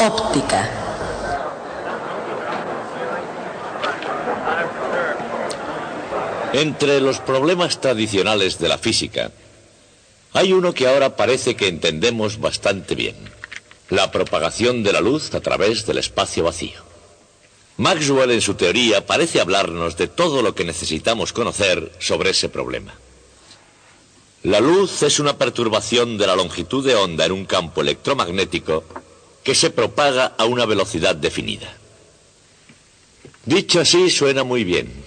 óptica. Entre los problemas tradicionales de la física, hay uno que ahora parece que entendemos bastante bien: la propagación de la luz a través del espacio vacío. Maxwell, en su teoría, parece hablarnos de todo lo que necesitamos conocer sobre ese problema. La luz es una perturbación de la longitud de onda en un campo electromagnético que se propaga a una velocidad definida. Dicho así, suena muy bien.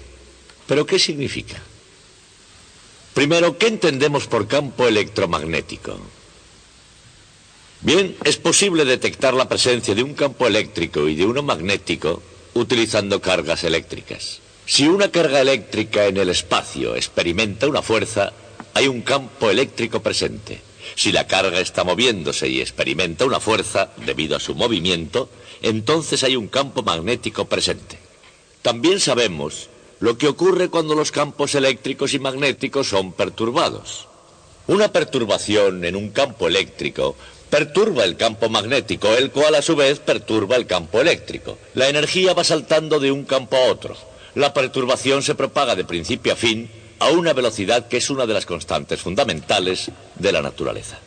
¿Pero qué significa? Primero, ¿qué entendemos por campo electromagnético? Bien, es posible detectar la presencia de un campo eléctrico y de uno magnético utilizando cargas eléctricas. Si una carga eléctrica en el espacio experimenta una fuerza, hay un campo eléctrico presente. Si la carga está moviéndose y experimenta una fuerza debido a su movimiento, entonces hay un campo magnético presente. También sabemos lo que ocurre cuando los campos eléctricos y magnéticos son perturbados. Una perturbación en un campo eléctrico perturba el campo magnético, el cual a su vez perturba el campo eléctrico. La energía va saltando de un campo a otro. La perturbación se propaga de principio a fin a una velocidad que es una de las constantes fundamentales de la naturaleza.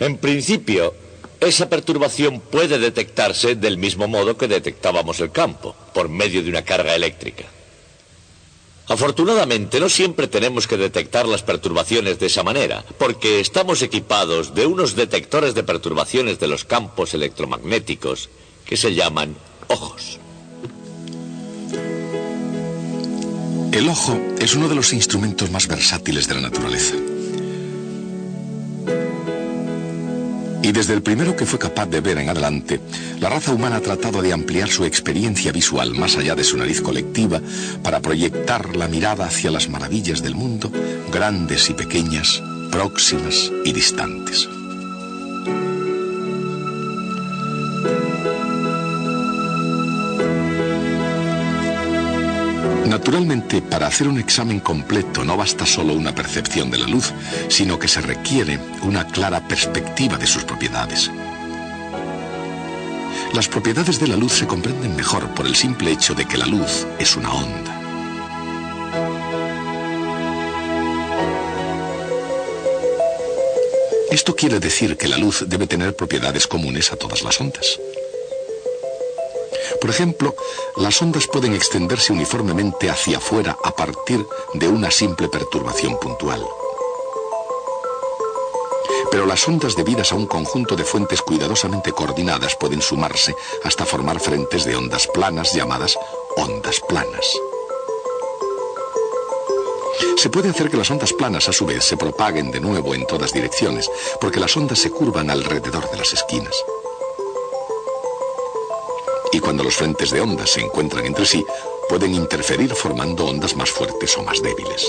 En principio, esa perturbación puede detectarse del mismo modo que detectábamos el campo, por medio de una carga eléctrica. Afortunadamente, no siempre tenemos que detectar las perturbaciones de esa manera, porque estamos equipados de unos detectores de perturbaciones de los campos electromagnéticos que se llaman ojos. El ojo es uno de los instrumentos más versátiles de la naturaleza. Y desde el primero que fue capaz de ver en adelante, la raza humana ha tratado de ampliar su experiencia visual más allá de su nariz colectiva para proyectar la mirada hacia las maravillas del mundo, grandes y pequeñas, próximas y distantes. Naturalmente, para hacer un examen completo no basta solo una percepción de la luz, sino que se requiere una clara perspectiva de sus propiedades. Las propiedades de la luz se comprenden mejor por el simple hecho de que la luz es una onda. Esto quiere decir que la luz debe tener propiedades comunes a todas las ondas. Por ejemplo, las ondas pueden extenderse uniformemente hacia afuera a partir de una simple perturbación puntual. Pero las ondas debidas a un conjunto de fuentes cuidadosamente coordinadas pueden sumarse hasta formar frentes de ondas planas llamadas ondas planas. Se puede hacer que las ondas planas a su vez se propaguen de nuevo en todas direcciones, porque las ondas se curvan alrededor de las esquinas. Y cuando los frentes de ondas se encuentran entre sí, pueden interferir formando ondas más fuertes o más débiles.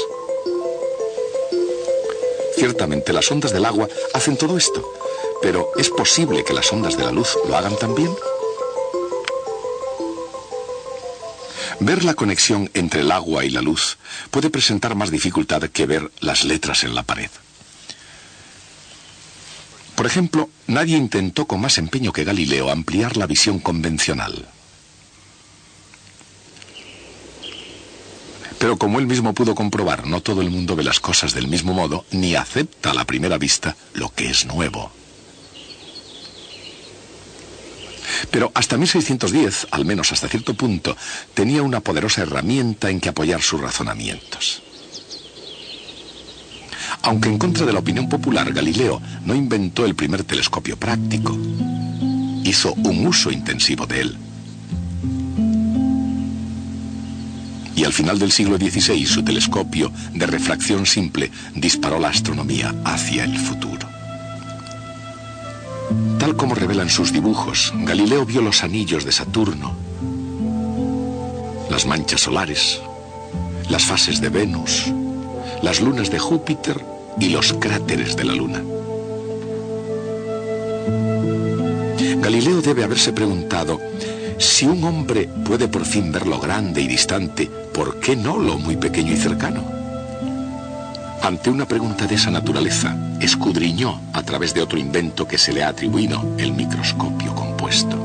Ciertamente las ondas del agua hacen todo esto, pero ¿es posible que las ondas de la luz lo hagan también? Ver la conexión entre el agua y la luz puede presentar más dificultad que ver las letras en la pared. Por ejemplo, nadie intentó con más empeño que Galileo ampliar la visión convencional. Pero como él mismo pudo comprobar, no todo el mundo ve las cosas del mismo modo, ni acepta a la primera vista lo que es nuevo. Pero hasta 1610, al menos hasta cierto punto, tenía una poderosa herramienta en que apoyar sus razonamientos. Aunque en contra de la opinión popular, Galileo no inventó el primer telescopio práctico. Hizo un uso intensivo de él. Y al final del siglo XVI, su telescopio de refracción simple disparó la astronomía hacia el futuro. Tal como revelan sus dibujos, Galileo vio los anillos de Saturno, las manchas solares, las fases de Venus, las lunas de Júpiter y los cráteres de la Luna. Galileo debe haberse preguntado, si un hombre puede por fin ver lo grande y distante, ¿por qué no lo muy pequeño y cercano? Ante una pregunta de esa naturaleza, escudriñó a través de otro invento que se le ha atribuido, el microscopio compuesto.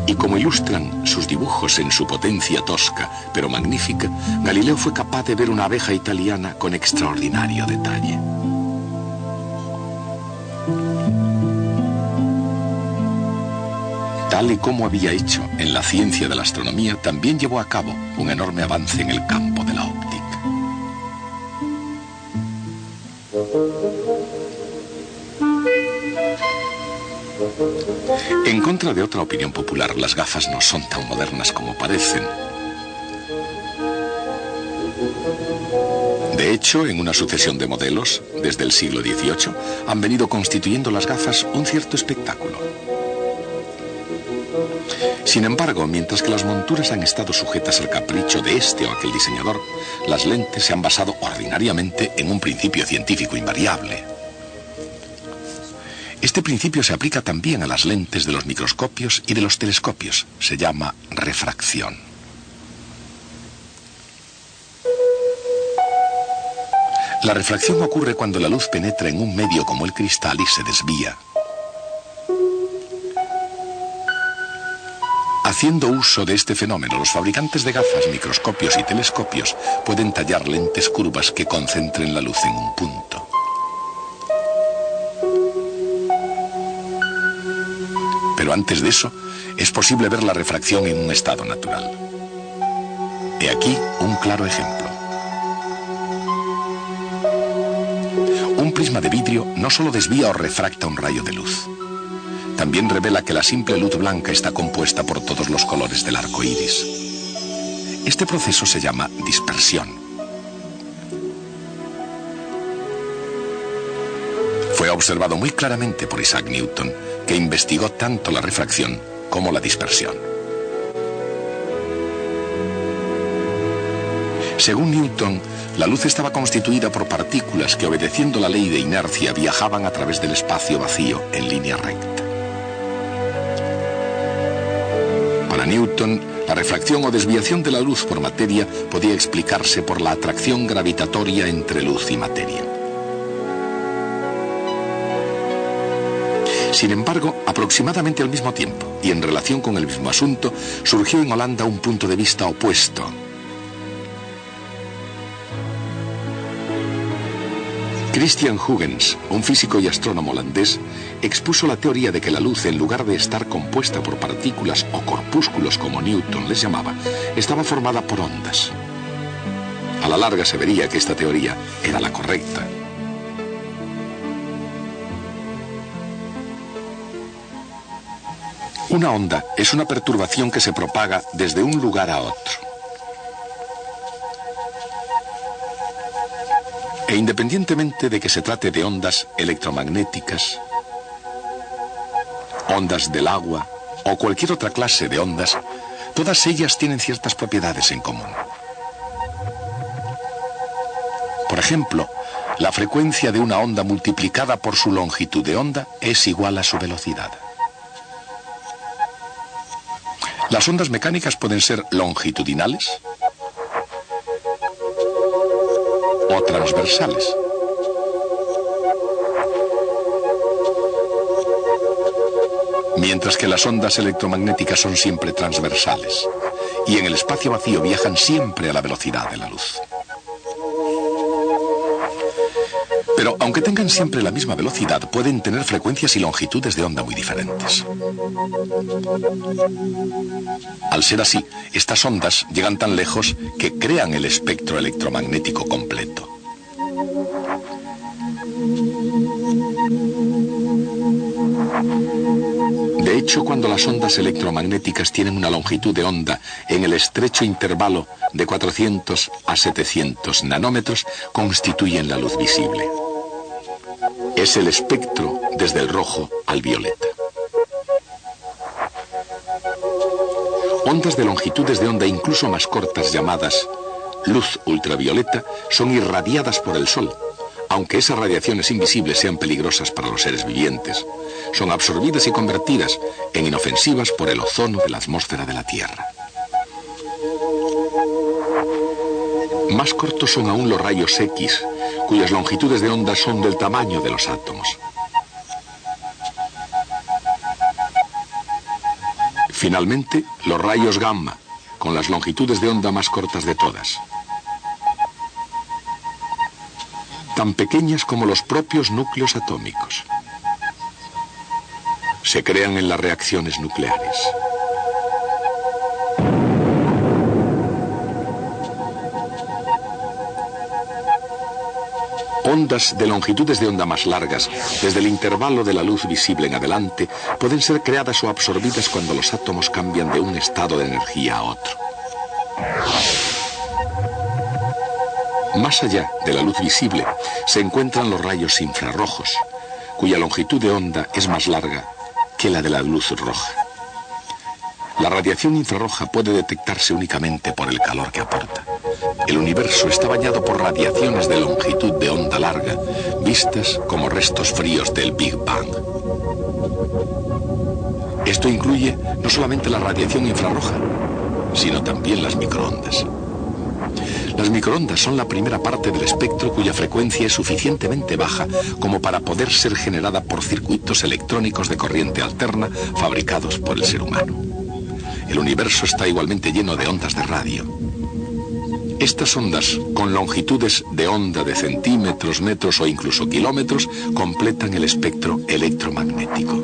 Y como ilustran sus dibujos en su potencia tosca, pero magnífica, Galileo fue capaz de ver una abeja italiana con extraordinario detalle. Tal y como había hecho en la ciencia de la astronomía, también llevó a cabo un enorme avance en el campo de la óptica. En contra de otra opinión popular, las gafas no son tan modernas como parecen. De hecho, en una sucesión de modelos, desde el siglo XVIII, han venido constituyendo las gafas un cierto espectáculo. Sin embargo, mientras que las monturas han estado sujetas al capricho de este o aquel diseñador, las lentes se han basado ordinariamente en un principio científico invariable. Este principio se aplica también a las lentes de los microscopios y de los telescopios. Se llama refracción. La refracción ocurre cuando la luz penetra en un medio como el cristal y se desvía. Haciendo uso de este fenómeno, los fabricantes de gafas, microscopios y telescopios pueden tallar lentes curvas que concentren la luz en un punto. Pero antes de eso, es posible ver la refracción en un estado natural. He aquí un claro ejemplo. Un prisma de vidrio no solo desvía o refracta un rayo de luz, también revela que la simple luz blanca está compuesta por todos los colores del arco iris. Este proceso se llama dispersión. Fue observado muy claramente por Isaac Newton, que investigó tanto la refracción como la dispersión. Según Newton, la luz estaba constituida por partículas que, obedeciendo la ley de inercia, viajaban a través del espacio vacío en línea recta. Para Newton, la refracción o desviación de la luz por materia podía explicarse por la atracción gravitatoria entre luz y materia. Sin embargo, aproximadamente al mismo tiempo y en relación con el mismo asunto, surgió en Holanda un punto de vista opuesto. Christian Huygens, un físico y astrónomo holandés, expuso la teoría de que la luz, en lugar de estar compuesta por partículas o corpúsculos como Newton les llamaba, estaba formada por ondas. A la larga se vería que esta teoría era la correcta. Una onda es una perturbación que se propaga desde un lugar a otro. E independientemente de que se trate de ondas electromagnéticas, ondas del agua o cualquier otra clase de ondas, todas ellas tienen ciertas propiedades en común. Por ejemplo, la frecuencia de una onda multiplicada por su longitud de onda es igual a su velocidad. Las ondas mecánicas pueden ser longitudinales o transversales. Mientras que las ondas electromagnéticas son siempre transversales y en el espacio vacío viajan siempre a la velocidad de la luz. Pero aunque tengan siempre la misma velocidad, pueden tener frecuencias y longitudes de onda muy diferentes. Al ser así, estas ondas llegan tan lejos que crean el espectro electromagnético completo. De hecho, cuando las ondas electromagnéticas tienen una longitud de onda en el estrecho intervalo de 400 a 700 nanómetros, constituyen la luz visible. Es el espectro desde el rojo al violeta. Ondas de longitudes de onda incluso más cortas, llamadas luz ultravioleta, son irradiadas por el Sol. Aunque esas radiaciones invisibles sean peligrosas para los seres vivientes, son absorbidas y convertidas en inofensivas por el ozono de la atmósfera de la Tierra. Más cortos son aún los rayos X, cuyas longitudes de onda son del tamaño de los átomos. Finalmente, los rayos gamma, con las longitudes de onda más cortas de todas. Tan pequeñas como los propios núcleos atómicos. Se crean en las reacciones nucleares. Ondas de longitudes de onda más largas, desde el intervalo de la luz visible en adelante, pueden ser creadas o absorbidas cuando los átomos cambian de un estado de energía a otro. Más allá de la luz visible se encuentran los rayos infrarrojos, cuya longitud de onda es más larga que la de la luz roja. La radiación infrarroja puede detectarse únicamente por el calor que aporta. El universo está bañado por radiaciones de longitud de onda larga, vistas como restos fríos del Big Bang. Esto incluye no solamente la radiación infrarroja, sino también las microondas. Las microondas son la primera parte del espectro cuya frecuencia es suficientemente baja como para poder ser generada por circuitos electrónicos de corriente alterna fabricados por el ser humano. El universo está igualmente lleno de ondas de radio. Estas ondas, con longitudes de onda de centímetros, metros o incluso kilómetros, completan el espectro electromagnético.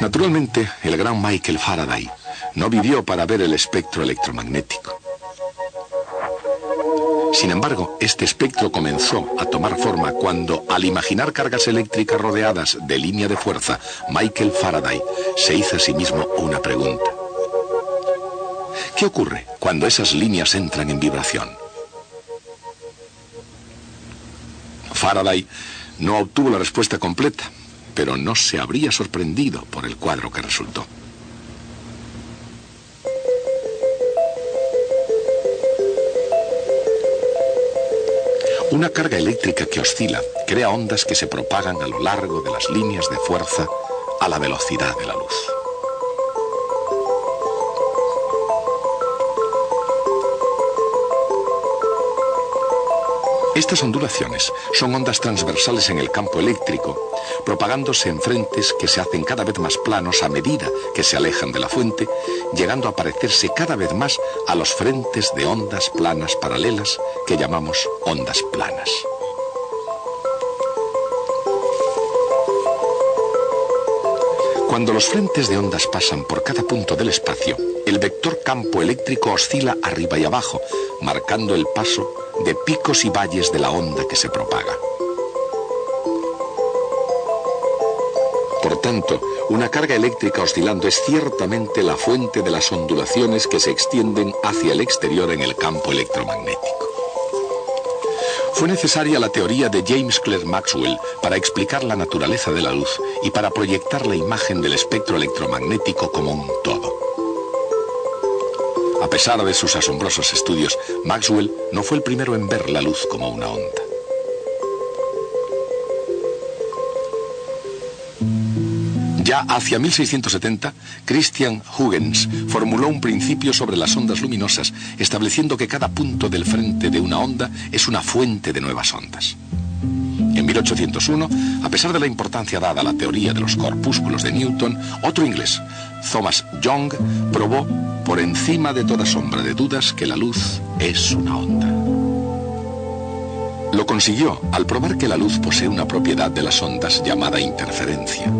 Naturalmente, el gran Michael Faraday no vivió para ver el espectro electromagnético. Sin embargo, este espectro comenzó a tomar forma cuando, al imaginar cargas eléctricas rodeadas de línea de fuerza, Michael Faraday se hizo a sí mismo una pregunta. ¿Qué ocurre cuando esas líneas entran en vibración? Faraday no obtuvo la respuesta completa, pero no se habría sorprendido por el cuadro que resultó. Una carga eléctrica que oscila crea ondas que se propagan a lo largo de las líneas de fuerza a la velocidad de la luz. Estas ondulaciones son ondas transversales en el campo eléctrico, propagándose en frentes que se hacen cada vez más planos a medida que se alejan de la fuente, llegando a parecerse cada vez más a los frentes de ondas planas paralelas que llamamos ondas planas. Cuando los frentes de ondas pasan por cada punto del espacio, el vector campo eléctrico oscila arriba y abajo, marcando el paso de picos y valles de la onda que se propaga. Por tanto, una carga eléctrica oscilando es ciertamente la fuente de las ondulaciones que se extienden hacia el exterior en el campo electromagnético. Fue necesaria la teoría de James Clerk Maxwell para explicar la naturaleza de la luz y para proyectar la imagen del espectro electromagnético como un todo. A pesar de sus asombrosos estudios, Maxwell no fue el primero en ver la luz como una onda. Ya hacia 1670, Christian Huygens formuló un principio sobre las ondas luminosas, estableciendo que cada punto del frente de una onda es una fuente de nuevas ondas. En 1801, a pesar de la importancia dada a la teoría de los corpúsculos de Newton, otro inglés, Thomas Young, probó por encima de toda sombra de dudas que la luz es una onda. Lo consiguió al probar que la luz posee una propiedad de las ondas llamada interferencia.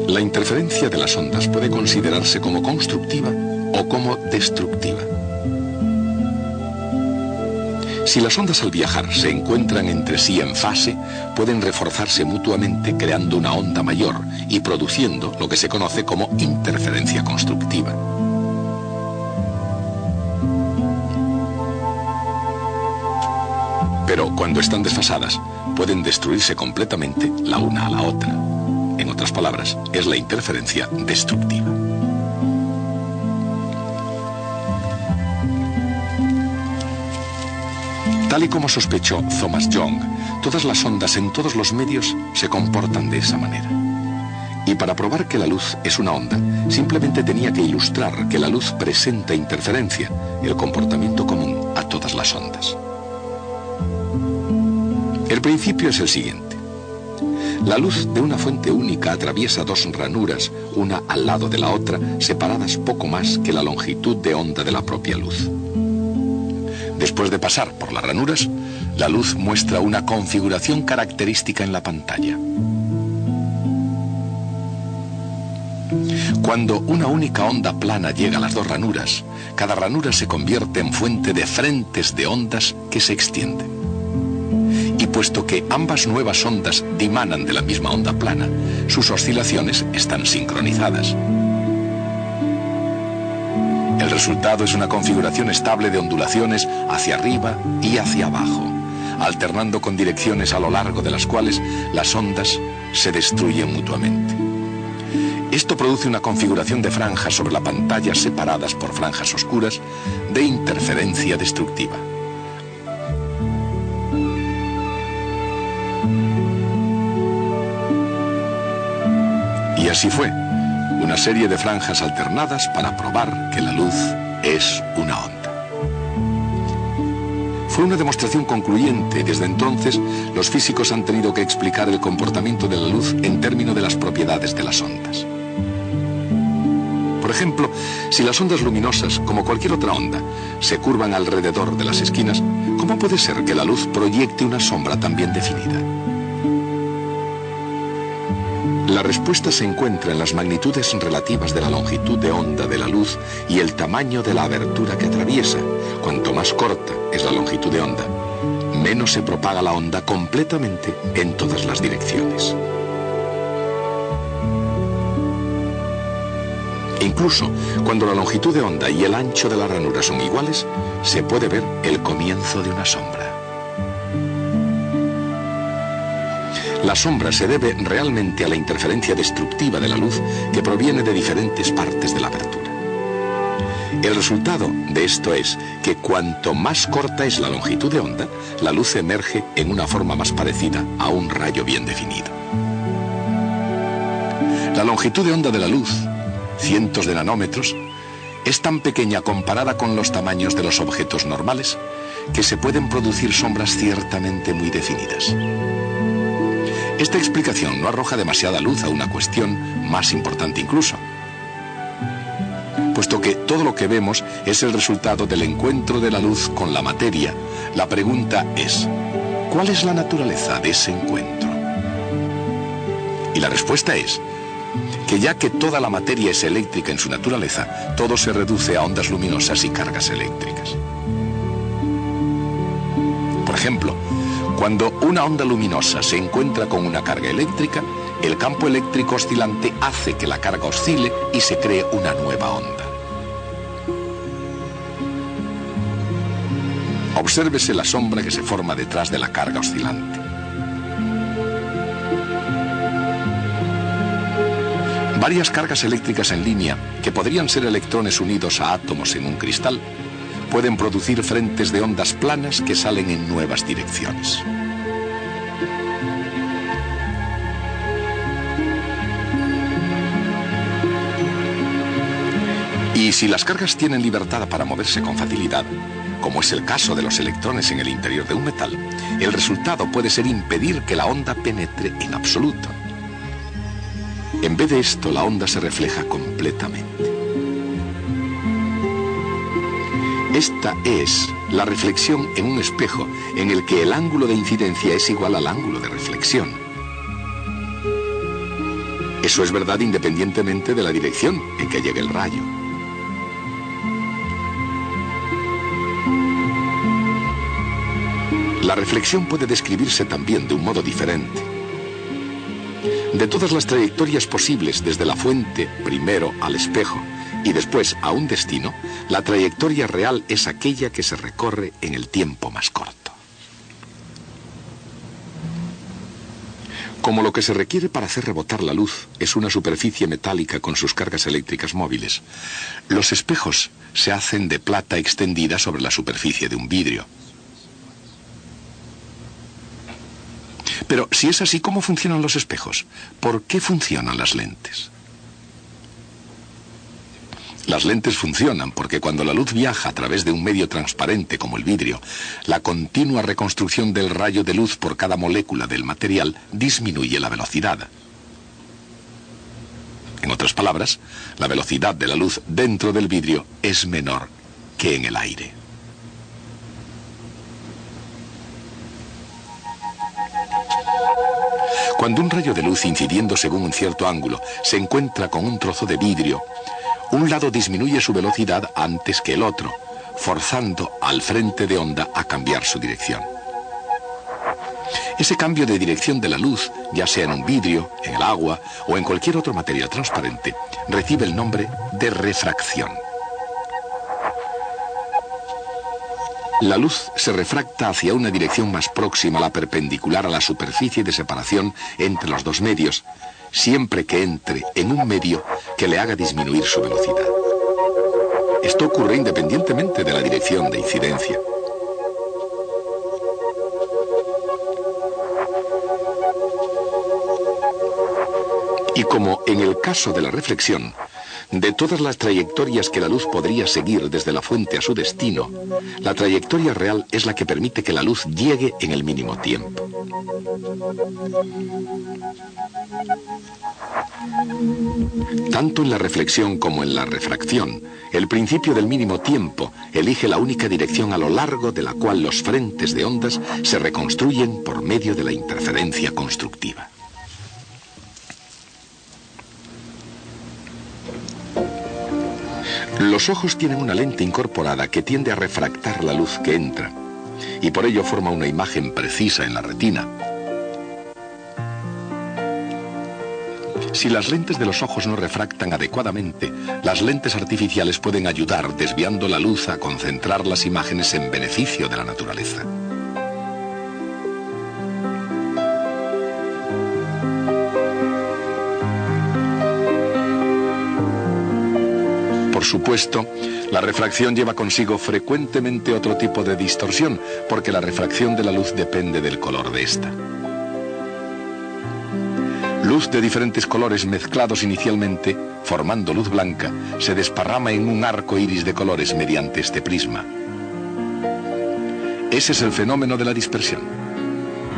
La interferencia de las ondas puede considerarse como constructiva o como destructiva. Si las ondas al viajar se encuentran entre sí en fase, pueden reforzarse mutuamente creando una onda mayor y produciendo lo que se conoce como interferencia constructiva. Pero cuando están desfasadas, pueden destruirse completamente la una a la otra. En otras palabras, es la interferencia destructiva. Tal y como sospechó Thomas Young, todas las ondas en todos los medios se comportan de esa manera. Y para probar que la luz es una onda, simplemente tenía que ilustrar que la luz presenta interferencia, el comportamiento común a todas las ondas. El principio es el siguiente. La luz de una fuente única atraviesa dos ranuras, una al lado de la otra, separadas poco más que la longitud de onda de la propia luz. Después de pasar por las ranuras, la luz muestra una configuración característica en la pantalla. Cuando una única onda plana llega a las dos ranuras, cada ranura se convierte en fuente de frentes de ondas que se extienden. Y puesto que ambas nuevas ondas dimanan de la misma onda plana, sus oscilaciones están sincronizadas. El resultado es una configuración estable de ondulaciones hacia arriba y hacia abajo, alternando con direcciones a lo largo de las cuales las ondas se destruyen mutuamente. Esto produce una configuración de franjas sobre la pantalla separadas por franjas oscuras de interferencia destructiva. Y así fue, una serie de franjas alternadas para probar que la luz es una onda. Fue una demostración concluyente y desde entonces los físicos han tenido que explicar el comportamiento de la luz en términos de las propiedades de las ondas. Por ejemplo, si las ondas luminosas, como cualquier otra onda, se curvan alrededor de las esquinas, ¿cómo puede ser que la luz proyecte una sombra tan bien definida? La respuesta se encuentra en las magnitudes relativas de la longitud de onda de la luz y el tamaño de la abertura que atraviesa. Cuanto más corta es la longitud de onda, menos se propaga la onda completamente en todas las direcciones. Incluso cuando la longitud de onda y el ancho de la ranura son iguales, se puede ver el comienzo de una sombra. La sombra se debe realmente a la interferencia destructiva de la luz que proviene de diferentes partes de la abertura. El resultado de esto es que cuanto más corta es la longitud de onda, la luz emerge en una forma más parecida a un rayo bien definido. La longitud de onda de la luz, cientos de nanómetros, es tan pequeña comparada con los tamaños de los objetos normales que se pueden producir sombras ciertamente muy definidas. Esta explicación no arroja demasiada luz a una cuestión más importante incluso. Puesto que todo lo que vemos es el resultado del encuentro de la luz con la materia, la pregunta es, ¿cuál es la naturaleza de ese encuentro? Y la respuesta es que ya que toda la materia es eléctrica en su naturaleza, todo se reduce a ondas luminosas y cargas eléctricas. Por ejemplo, cuando una onda luminosa se encuentra con una carga eléctrica, el campo eléctrico oscilante hace que la carga oscile y se cree una nueva onda. Obsérvese la sombra que se forma detrás de la carga oscilante. Varias cargas eléctricas en línea, que podrían ser electrones unidos a átomos en un cristal, pueden producir frentes de ondas planas que salen en nuevas direcciones. Y si las cargas tienen libertad para moverse con facilidad, como es el caso de los electrones en el interior de un metal, el resultado puede ser impedir que la onda penetre en absoluto. En vez de esto, la onda se refleja completamente. Esta es la reflexión en un espejo en el que el ángulo de incidencia es igual al ángulo de reflexión. Eso es verdad independientemente de la dirección en que llegue el rayo. La reflexión puede describirse también de un modo diferente. De todas las trayectorias posibles desde la fuente primero al espejo y después a un destino, la trayectoria real es aquella que se recorre en el tiempo más corto. Como lo que se requiere para hacer rebotar la luz es una superficie metálica con sus cargas eléctricas móviles, los espejos se hacen de plata extendida sobre la superficie de un vidrio. Pero si es así, ¿cómo funcionan los espejos? ¿Por qué funcionan las lentes? Las lentes funcionan porque cuando la luz viaja a través de un medio transparente como el vidrio, la continua reconstrucción del rayo de luz por cada molécula del material disminuye la velocidad. En otras palabras, la velocidad de la luz dentro del vidrio es menor que en el aire. Cuando un rayo de luz incidiendo según un cierto ángulo se encuentra con un trozo de vidrio, un lado disminuye su velocidad antes que el otro, forzando al frente de onda a cambiar su dirección. Ese cambio de dirección de la luz, ya sea en un vidrio, en el agua o en cualquier otro material transparente, recibe el nombre de refracción. La luz se refracta hacia una dirección más próxima a la perpendicular a la superficie de separación entre los dos medios, siempre que entre en un medio que le haga disminuir su velocidad. Esto ocurre independientemente de la dirección de incidencia. Y como en el caso de la reflexión, de todas las trayectorias que la luz podría seguir desde la fuente a su destino, la trayectoria real es la que permite que la luz llegue en el mínimo tiempo. Tanto en la reflexión como en la refracción, el principio del mínimo tiempo elige la única dirección a lo largo de la cual los frentes de ondas se reconstruyen por medio de la interferencia constructiva. Los ojos tienen una lente incorporada que tiende a refractar la luz que entra, y por ello forma una imagen precisa en la retina. Si las lentes de los ojos no refractan adecuadamente, las lentes artificiales pueden ayudar desviando la luz a concentrar las imágenes en beneficio de la naturaleza. Por supuesto, la refracción lleva consigo frecuentemente otro tipo de distorsión, porque la refracción de la luz depende del color de esta. Luz de diferentes colores mezclados inicialmente, formando luz blanca, se desparrama en un arco iris de colores mediante este prisma. Ese es el fenómeno de la dispersión.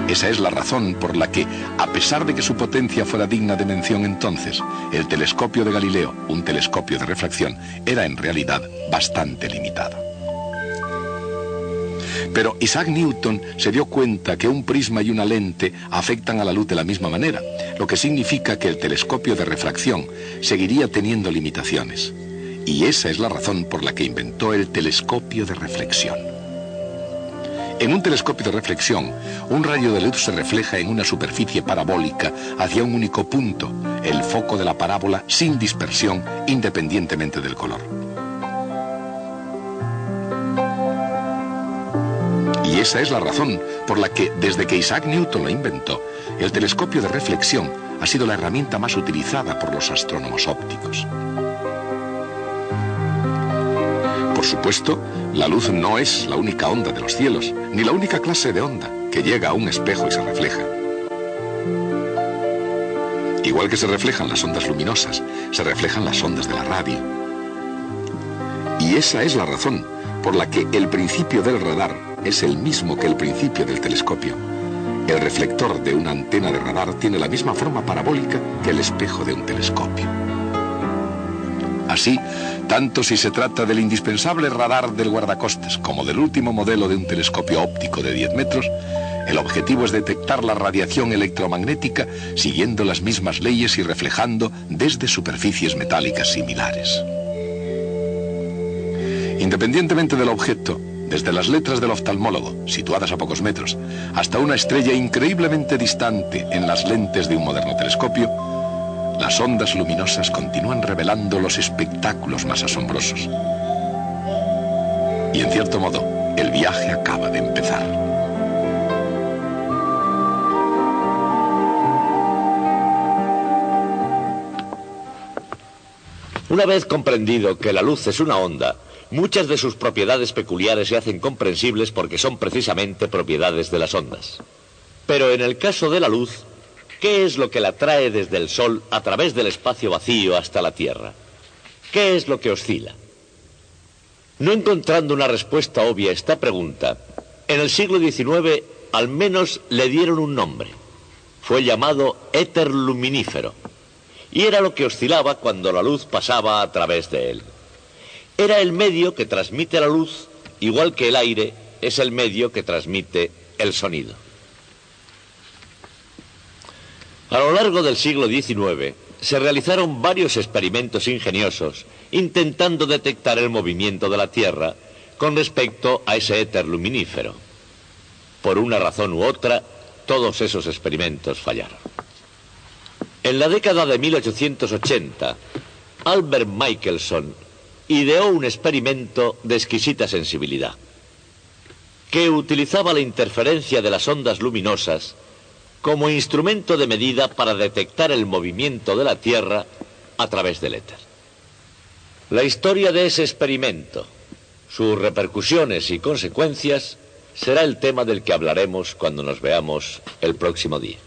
Esa es la razón por la que, a pesar de que su potencia fuera digna de mención entonces, el telescopio de Galileo, un telescopio de refracción, era en realidad bastante limitado. Pero Isaac Newton se dio cuenta que un prisma y una lente afectan a la luz de la misma manera, lo que significa que el telescopio de refracción seguiría teniendo limitaciones. Y esa es la razón por la que inventó el telescopio de reflexión. En un telescopio de reflexión, un rayo de luz se refleja en una superficie parabólica hacia un único punto, el foco de la parábola, sin dispersión, independientemente del color. Y esa es la razón por la que, desde que Isaac Newton lo inventó, el telescopio de reflexión ha sido la herramienta más utilizada por los astrónomos ópticos. Por supuesto, la luz no es la única onda de los cielos, ni la única clase de onda que llega a un espejo y se refleja. Igual que se reflejan las ondas luminosas, se reflejan las ondas de la radio. Y esa es la razón por la que el principio del radar es el mismo que el principio del telescopio. El reflector de una antena de radar tiene la misma forma parabólica que el espejo de un telescopio. Así, tanto si se trata del indispensable radar del guardacostas como del último modelo de un telescopio óptico de 10 metros, el objetivo es detectar la radiación electromagnética siguiendo las mismas leyes y reflejando desde superficies metálicas similares. Independientemente del objeto, desde las letras del oftalmólogo, situadas a pocos metros, hasta una estrella increíblemente distante en las lentes de un moderno telescopio, las ondas luminosas continúan revelando los espectáculos más asombrosos. Y en cierto modo, el viaje acaba de empezar. Una vez comprendido que la luz es una onda, muchas de sus propiedades peculiares se hacen comprensibles porque son precisamente propiedades de las ondas. Pero en el caso de la luz, ¿qué es lo que la trae desde el Sol a través del espacio vacío hasta la Tierra? ¿Qué es lo que oscila? No encontrando una respuesta obvia a esta pregunta, en el siglo XIX al menos le dieron un nombre. Fue llamado éter luminífero, y era lo que oscilaba cuando la luz pasaba a través de él. Era el medio que transmite la luz, igual que el aire es el medio que transmite el sonido. A lo largo del siglo XIX se realizaron varios experimentos ingeniosos intentando detectar el movimiento de la Tierra con respecto a ese éter luminífero. Por una razón u otra, todos esos experimentos fallaron. En la década de 1880, Albert Michelson ideó un experimento de exquisita sensibilidad, que utilizaba la interferencia de las ondas luminosas como instrumento de medida para detectar el movimiento de la Tierra a través del éter. La historia de ese experimento, sus repercusiones y consecuencias, será el tema del que hablaremos cuando nos veamos el próximo día.